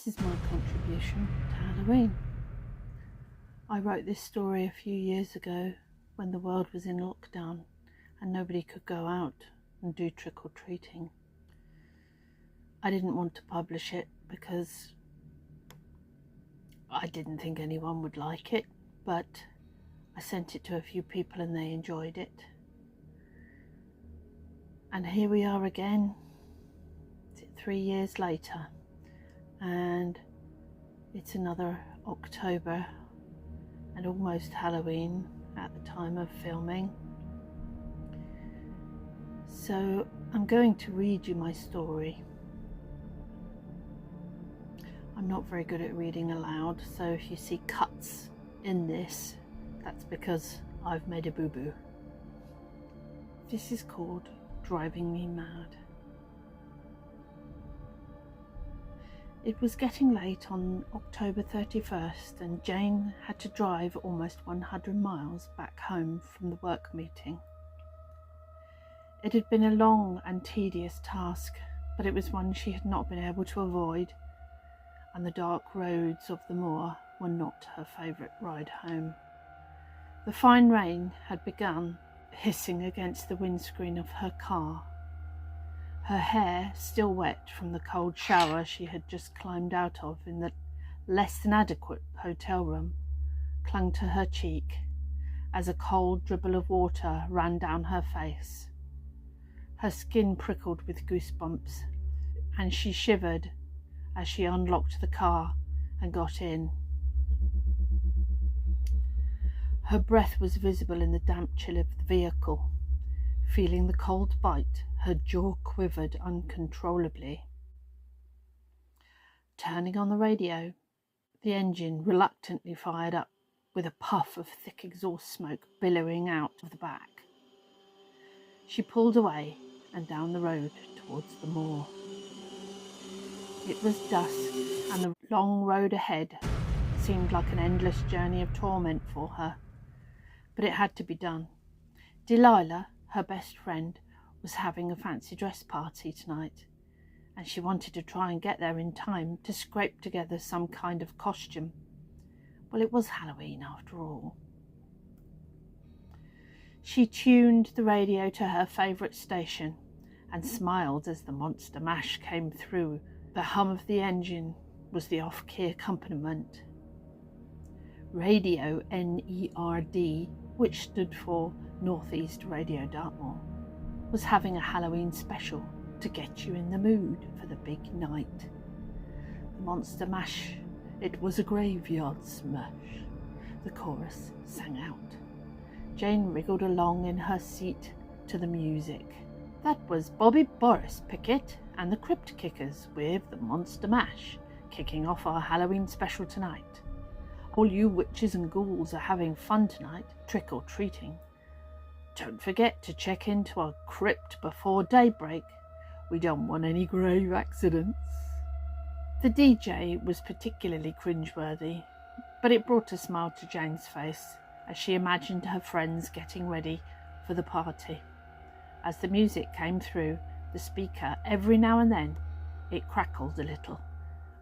This is my contribution to Halloween. I wrote this story a few years ago when the world was in lockdown and nobody could go out and do trick-or-treating. I didn't want to publish it because I didn't think anyone would like it, but I sent it to a few people and they enjoyed it. And here we are again, 3 years later, and it's another October and almost Halloween at the time of filming. So I'm going to read you my story. I'm not very good at reading aloud, so if you see cuts in this, that's because I've made a boo-boo. This is called Driving Me Mad. It was getting late on October 31st and Jane had to drive almost 100 miles back home from the work meeting. It had been a long and tedious task, but it was one she had not been able to avoid, and the dark roads of the moor were not her favourite ride home. The fine rain had begun, hissing against the windscreen of her car. Her hair, still wet from the cold shower she had just climbed out of in the less than adequate hotel room, clung to her cheek as a cold dribble of water ran down her face. Her skin prickled with goosebumps, and she shivered as she unlocked the car and got in. Her breath was visible in the damp chill of the vehicle. Feeling the cold bite, her jaw quivered uncontrollably. Turning on the radio, the engine reluctantly fired up with a puff of thick exhaust smoke billowing out of the back. She pulled away and down the road towards the moor. It was dusk, and the long road ahead seemed like an endless journey of torment for her. But it had to be done. Delilah, her best friend, was having a fancy dress party tonight, and she wanted to try and get there in time to scrape together some kind of costume. Well, it was Halloween after all. She tuned the radio to her favourite station and smiled as the monster mash came through. The hum of the engine was the off-key accompaniment. Radio NERD, which stood for Northeast Radio Dartmoor, was having a Halloween special to get you in the mood for the big night. The monster mash, it was a graveyard smash, the chorus sang out. Jane wriggled along in her seat to the music. That was Bobby Boris Pickett and the Crypt Kickers with the Monster Mash, kicking off our Halloween special tonight. All you witches and ghouls are having fun tonight, trick-or-treating. Don't forget to check into our crypt before daybreak. We don't want any grave accidents. The DJ was particularly cringeworthy, but it brought a smile to Jane's face as she imagined her friends getting ready for the party. As the music came through the speaker, every now and then it crackled a little,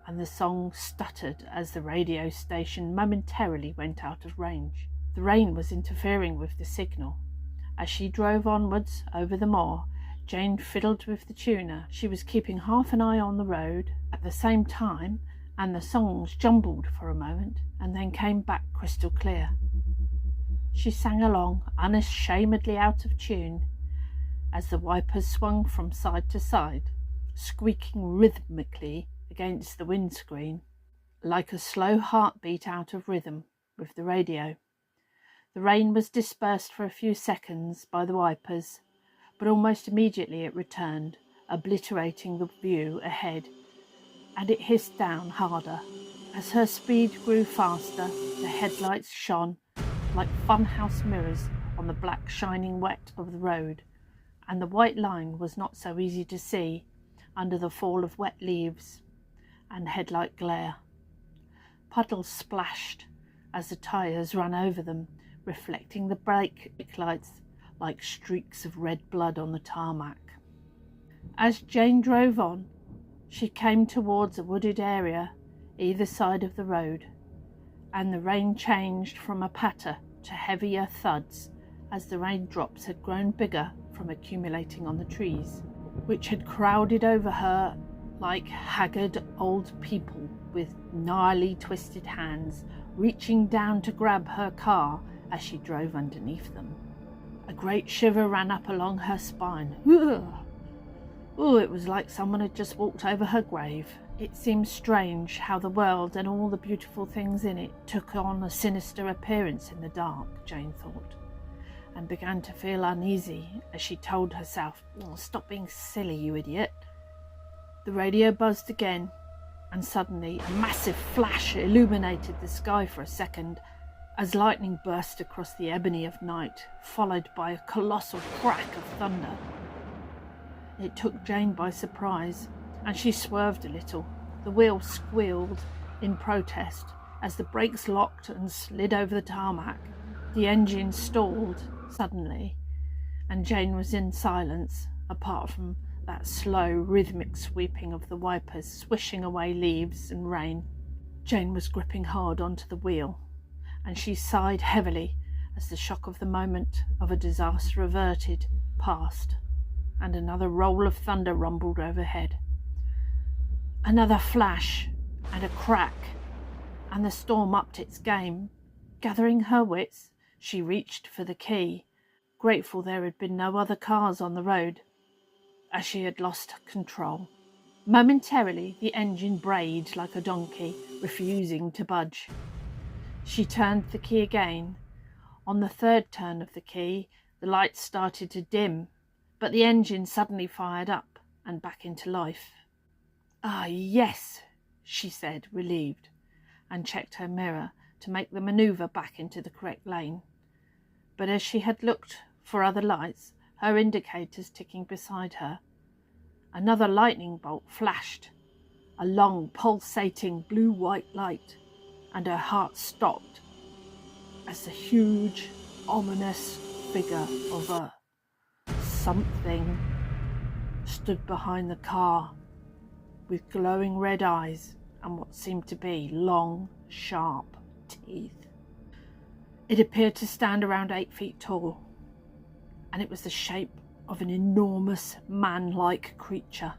and the song stuttered as the radio station momentarily went out of range. The rain was interfering with the signal. As she drove onwards over the moor, Jane fiddled with the tuner. She was keeping half an eye on the road at the same time, and the songs jumbled for a moment and then came back crystal clear. She sang along, unashamedly out of tune, as the wipers swung from side to side, squeaking rhythmically against the windscreen, like a slow heartbeat out of rhythm with the radio. The rain was dispersed for a few seconds by the wipers, but almost immediately it returned, obliterating the view ahead, and it hissed down harder. As her speed grew faster, the headlights shone like funhouse mirrors on the black shining wet of the road, and the white line was not so easy to see under the fall of wet leaves and headlight glare. Puddles splashed as the tyres ran over them, reflecting the brake lights like streaks of red blood on the tarmac. As Jane drove on, she came towards a wooded area either side of the road, and the rain changed from a patter to heavier thuds as the raindrops had grown bigger from accumulating on the trees, which had crowded over her like haggard old people with gnarly twisted hands reaching down to grab her car as she drove underneath them. A great shiver ran up along her spine. Ugh. Oh, it was like someone had just walked over her grave. It seemed strange how the world and all the beautiful things in it took on a sinister appearance in the dark, Jane thought, and began to feel uneasy as she told herself, "Oh, stop being silly, you idiot." The radio buzzed again, and suddenly a massive flash illuminated the sky for a second as lightning burst across the ebony of night, followed by a colossal crack of thunder. It took Jane by surprise, and she swerved a little. The wheel squealed in protest as the brakes locked and slid over the tarmac. The engine stalled suddenly, and Jane was in silence, apart from that slow, rhythmic sweeping of the wipers swishing away leaves and rain. Jane was gripping hard onto the wheel, and she sighed heavily as the shock of the moment of a disaster averted passed, and another roll of thunder rumbled overhead. Another flash and a crack, and the storm upped its game. Gathering her wits, she reached for the key, grateful there had been no other cars on the road, as she had lost control. Momentarily, the engine brayed like a donkey, refusing to budge. She turned the key again. On the third turn of the key, the lights started to dim, but the engine suddenly fired up and back into life. "Ah, yes," she said, relieved, and checked her mirror to make the manoeuvre back into the correct lane. But as she had looked for other lights, her indicators ticking beside her, another lightning bolt flashed, a long, pulsating blue-white light, and her heart stopped as the huge, ominous figure of a something stood behind the car with glowing red eyes and what seemed to be long, sharp teeth. It appeared to stand around 8 feet tall, and it was the shape of an enormous man-like creature.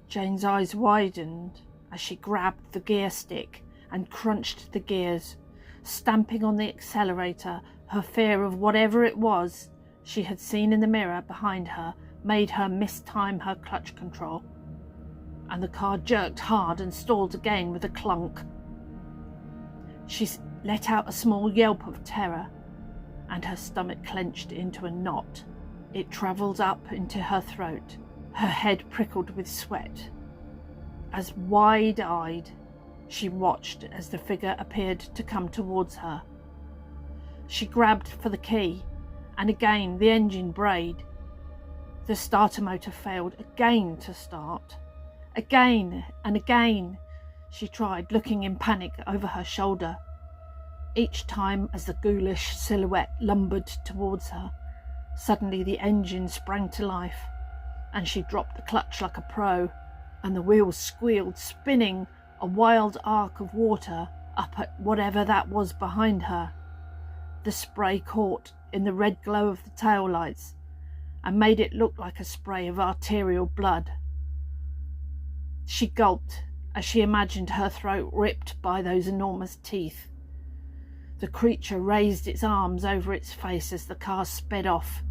Jane's eyes widened as she grabbed the gear stick and crunched the gears, stamping on the accelerator. Her fear of whatever it was she had seen in the mirror behind her made her mistime her clutch control, and the car jerked hard and stalled again with a clunk. She let out a small yelp of terror, and her stomach clenched into a knot. It travelled up into her throat. Her head prickled with sweat, as wide-eyed she watched as the figure appeared to come towards her. She grabbed for the key, and again the engine brayed. The starter motor failed again to start. Again and again she tried, looking in panic over her shoulder, each time as the ghoulish silhouette lumbered towards her. Suddenly the engine sprang to life, and she dropped the clutch like a pro, and the wheels squealed, spinning a wild arc of water up at whatever that was behind her. The spray caught in the red glow of the tail lights and made it look like a spray of arterial blood. She gulped as she imagined her throat ripped by those enormous teeth. The creature raised its arms over its face as the car sped off,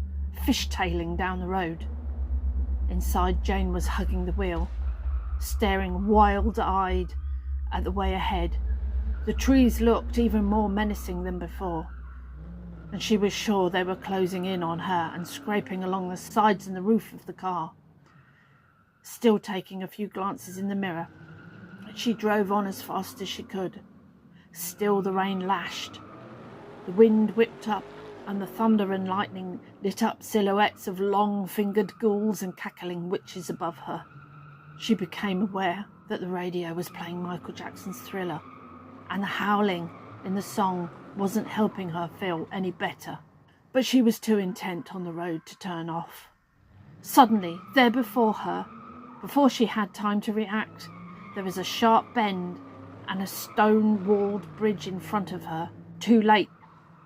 fishtailing down the road. Inside, Jane was hugging the wheel, staring wild-eyed at the way ahead. The trees looked even more menacing than before, and she was sure they were closing in on her and scraping along the sides and the roof of the car. Still taking a few glances in the mirror, she drove on as fast as she could. Still the rain lashed. The wind whipped up, and the thunder and lightning lit up silhouettes of long-fingered ghouls and cackling witches above her. She became aware that the radio was playing Michael Jackson's Thriller, and the howling in the song wasn't helping her feel any better. But she was too intent on the road to turn off. Suddenly, there before her, before she had time to react, There was a sharp bend and a stone-walled bridge in front of her. Too late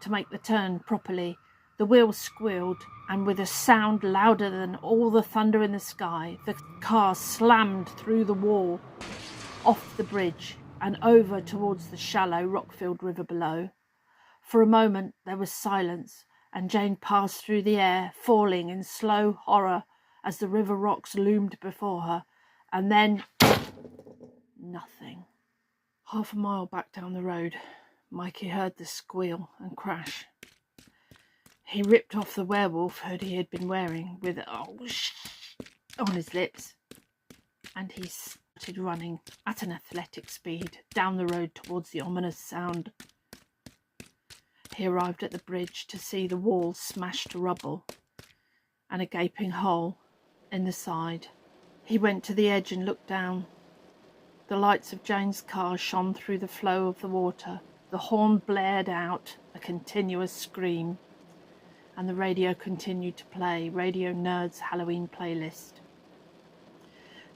to make the turn properly. The wheels squealed, and with a sound louder than all the thunder in the sky, the car slammed through the wall, off the bridge, and over towards the shallow, rock-filled river below. For a moment there was silence, and Jane passed through the air, falling in slow horror as the river rocks loomed before her, and then nothing. Half a mile back down the road, Mikey heard the squeal and crash. He ripped off the werewolf hood he had been wearing with on his lips, and he started running at an athletic speed down the road towards the ominous sound. He arrived at the bridge to see the wall smashed to rubble and a gaping hole in the side. He went to the edge and looked down. The lights of Jane's car shone through the flow of the water. The horn blared out a continuous scream, and the radio continued to play Radio Nerd's Halloween playlist.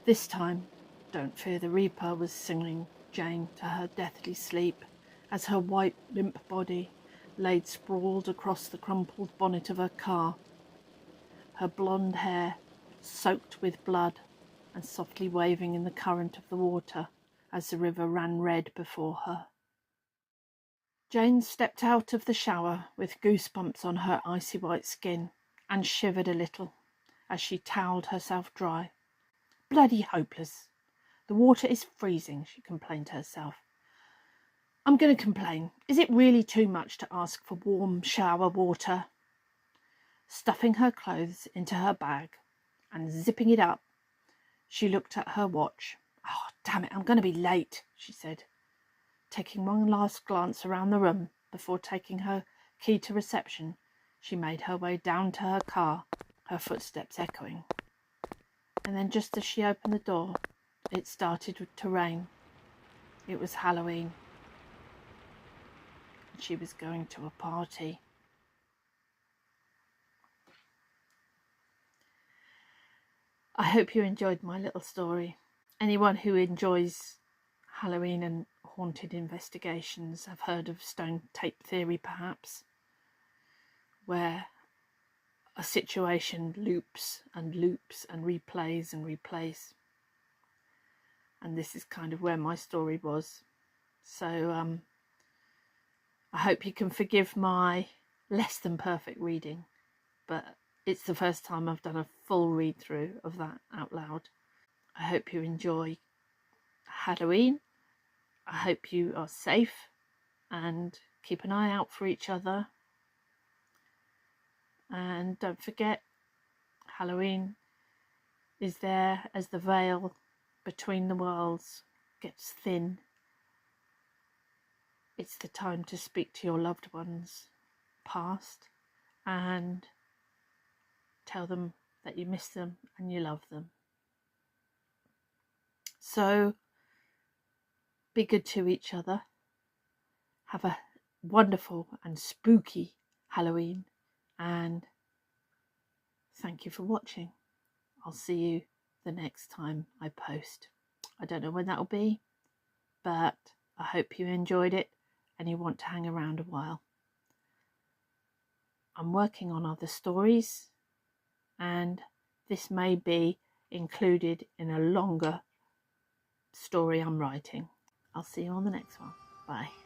This time, Don't Fear the Reaper was singing Jane to her deathly sleep as her white, limp body laid sprawled across the crumpled bonnet of her car, her blonde hair soaked with blood and softly waving in the current of the water as the river ran red before her. Jane stepped out of the shower with goosebumps on her icy white skin and shivered a little as she towelled herself dry. Bloody hopeless. The water is freezing, she complained to herself. I'm going to complain. Is it really too much to ask for warm shower water? Stuffing her clothes into her bag and zipping it up, she looked at her watch. Oh, damn it, I'm going to be late, she said, taking one last glance around the room before taking her key to reception. She made her way down to her car, her footsteps echoing. And then just as she opened the door, it started to rain. It was Halloween. She was going to a party. I hope you enjoyed my little story. Anyone who enjoys Halloween and haunted investigations have heard of stone tape theory, perhaps, where a situation loops and loops and replays and replays. And this is kind of where my story was. So I hope you can forgive my less than perfect reading, but it's the first time I've done a full read through of that out loud. I hope you enjoy Halloween. I hope you are safe and keep an eye out for each other. And don't forget, Halloween is there as the veil between the worlds gets thin. It's the time to speak to your loved ones past and tell them that you miss them and you love them. So be good to each other. Have a wonderful and spooky Halloween, and thank you for watching. I'll see you the next time I post. I don't know when that'll be, but I hope you enjoyed it and you want to hang around a while. I'm working on other stories, and this may be included in a longer story I'm writing. I'll see you on the next one. Bye.